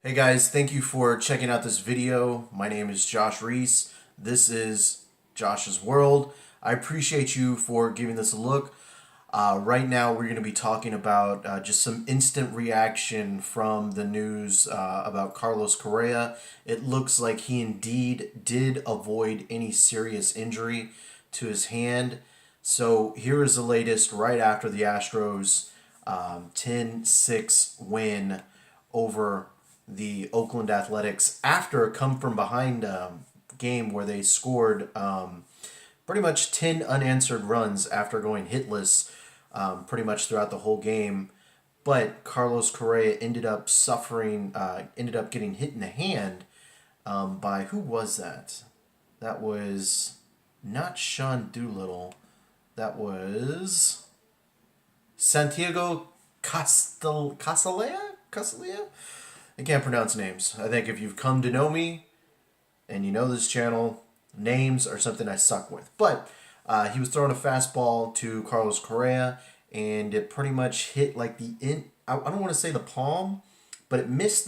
Hey guys, thank you for checking out this video. My name is Josh Reese. This is Josh's World. I appreciate you for giving this a look. Right now, we're going to be talking about just some instant reaction from the news about Carlos Correa. It looks like he indeed did avoid any serious injury to his hand. So here is the latest right after the Astros 10-6 win over the Oakland Athletics after a come from behind game where they scored pretty much 10 unanswered runs after going hitless pretty much throughout the whole game. But Carlos Correa ended up ended up getting hit in the hand by who was that? That was not Sean Doolittle. That was Santiago Casalea? I can't pronounce names. I think if you've come to know me and you know this channel, names are something I suck with. But he was throwing a fastball to Carlos Correa, and it pretty much hit like I don't want to say the palm, but it missed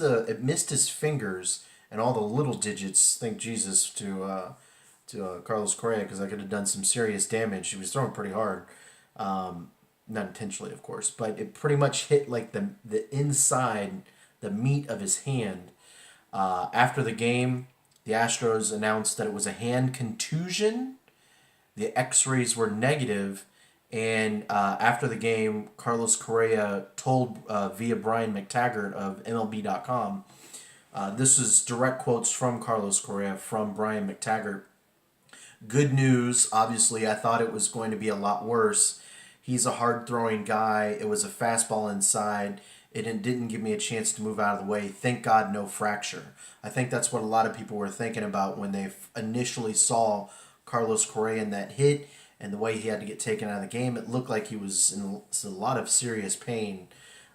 his fingers and all the little digits. Thank Jesus to Carlos Correa, because I could have done some serious damage. He was throwing pretty hard. Not intentionally, of course, but it pretty much hit like the inside, the meat of his hand. After the game, the Astros announced that it was a hand contusion. The X-rays were negative, and after the game, Carlos Correa told via Brian McTaggart of MLB.com. This is direct quotes from Carlos Correa from Brian McTaggart. Good news. Obviously, I thought it was going to be a lot worse. He's a hard-throwing guy. It was a fastball inside. It didn't give me a chance to move out of the way. Thank God, no fracture. I think that's what a lot of people were thinking about when they initially saw Carlos Correa in that hit and the way he had to get taken out of the game. It looked like he was in a lot of serious pain.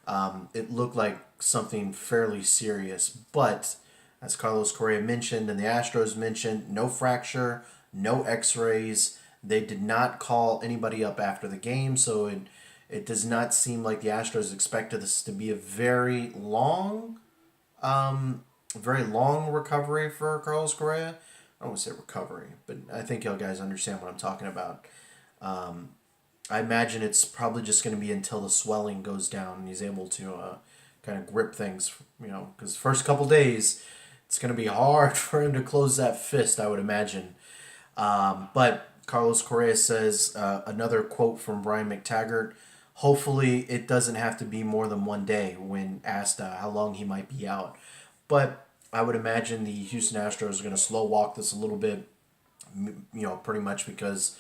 It looked like something fairly serious. But as Carlos Correa mentioned and the Astros mentioned, no fracture, no X-rays. They did not call anybody up after the game, so it does not seem like the Astros expected this to be a very long recovery for Carlos Correa. I don't want to say recovery, but I think you guys understand what I'm talking about. I imagine it's probably just going to be until the swelling goes down and he's able to kind of grip things, because the first couple days it's going to be hard for him to close that fist, I would imagine. But Carlos Correa says, another quote from Brian McTaggart, hopefully it doesn't have to be more than one day when asked how long he might be out. But I would imagine the Houston Astros are going to slow walk this a little bit, pretty much because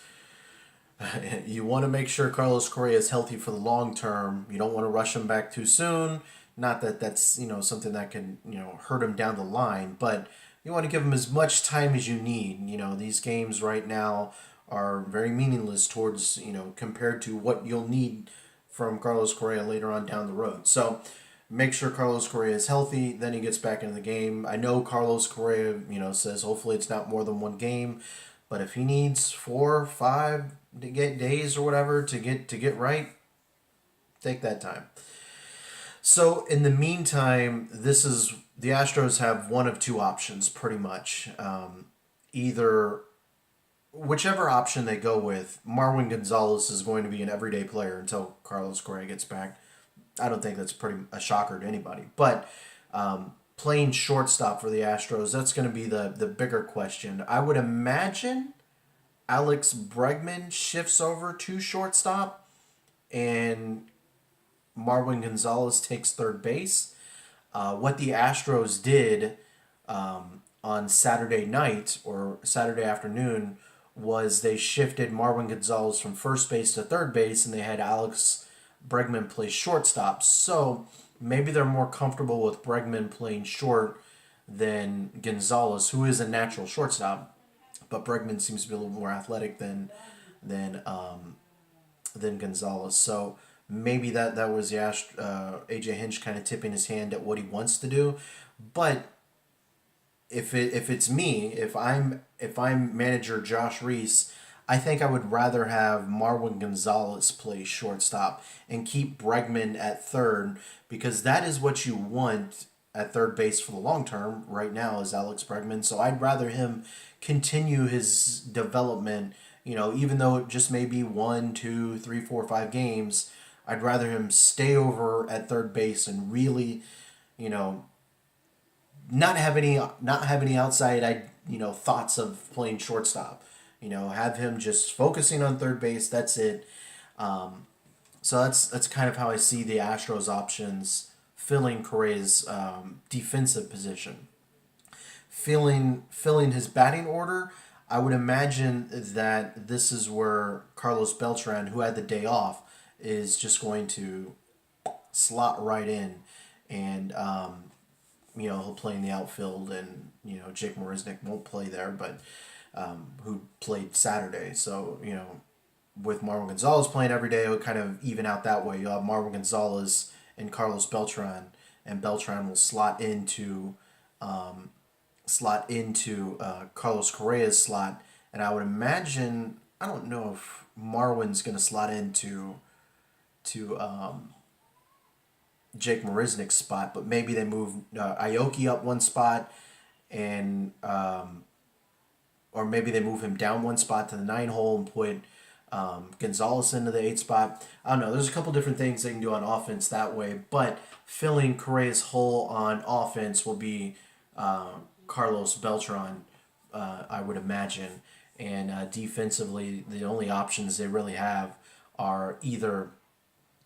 you want to make sure Carlos Correa is healthy for the long term. You don't want to rush him back too soon. Not that that's, something that can, hurt him down the line, but you want to give him as much time as you need. These games right now are very meaningless towards, compared to what you'll need from Carlos Correa later on down the road. So make sure Carlos Correa is healthy, then he gets back into the game. I know Carlos Correa, says hopefully it's not more than one game, but if he needs 4, 5 to get days or whatever to get right, take that time. So in the meantime, the Astros have one of two options, pretty much. Either whichever option they go with, Marwin Gonzalez is going to be an everyday player until Carlos Correa gets back. I don't think that's a shocker to anybody. But playing shortstop for the Astros, that's going to be the bigger question. I would imagine Alex Bregman shifts over to shortstop and Marwin Gonzalez takes third base. What the Astros did on Saturday night or Saturday afternoon was they shifted Marwin Gonzalez from first base to third base, and they had Alex Bregman play shortstop. So maybe they're more comfortable with Bregman playing short than Gonzalez, who is a natural shortstop, but Bregman seems to be a little more athletic than Gonzalez. So maybe that was the AJ Hinch kind of tipping his hand at what he wants to do. But if it's me, if I'm manager Josh Reese, I think I would rather have Marwin Gonzalez play shortstop and keep Bregman at third, because that is what you want at third base for the long term right now is Alex Bregman. So I'd rather him continue his development. Even though it just may be 1, 2, 3, 4, 5 games, I'd rather him stay over at third base and really, you know, not have any outside thoughts of playing shortstop. Have him just focusing on third base. That's it. So that's kind of how I see the Astros options filling Correa's defensive position. Filling his batting order, I would imagine that this is where Carlos Beltran, who had the day off, is just going to slot right in, and he'll play in the outfield, and Jake Marisnick won't play there, but who played Saturday. So with Marwin Gonzalez playing every day, it would kind of even out that way. You'll have Marwin Gonzalez and Carlos Beltran, and Beltran will slot into Carlos Correa's slot, and I would imagine, I don't know if Marwin's going to slot into Jake Marisnick's spot, but maybe they move Aoki up one spot, and or maybe they move him down one spot to the 9 hole and put Gonzalez into the 8 spot. I don't know. There's a couple different things they can do on offense that way, but filling Correa's hole on offense will be Carlos Beltran, I would imagine. And defensively, the only options they really have are either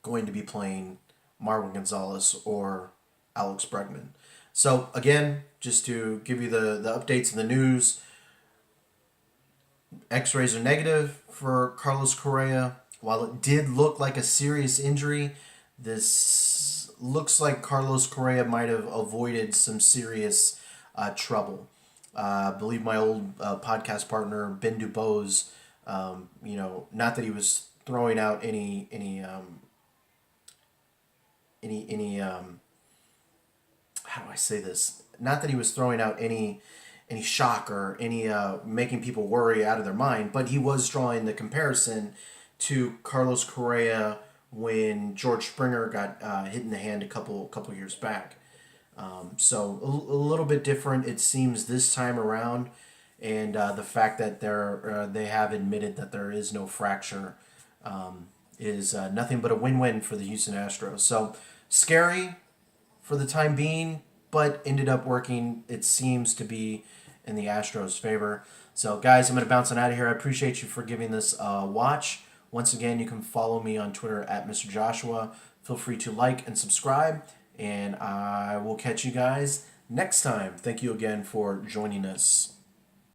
going to be playing Marwin Gonzalez or Alex Bregman. So again, just to give you the updates and the news, X-rays are negative for Carlos Correa. While it did look like a serious injury, this looks like Carlos Correa might have avoided some serious trouble. I believe my old podcast partner Ben Dubose, not that he was throwing out any how do I say this? Not that he was throwing out any shock or any making people worry out of their mind, but he was drawing the comparison to Carlos Correa when George Springer got hit in the hand a couple years back. So a little bit different, it seems, this time around, and the fact that they have admitted that there is no fracture is nothing but a win-win for the Houston Astros. So scary for the time being, but ended up working, it seems to be, in the Astros' favor. So guys, I'm going to bounce on out of here. I appreciate you for giving this a watch. Once again, you can follow me on Twitter at Mr. Joshua. Feel free to like and subscribe, and I will catch you guys next time. Thank you again for joining us.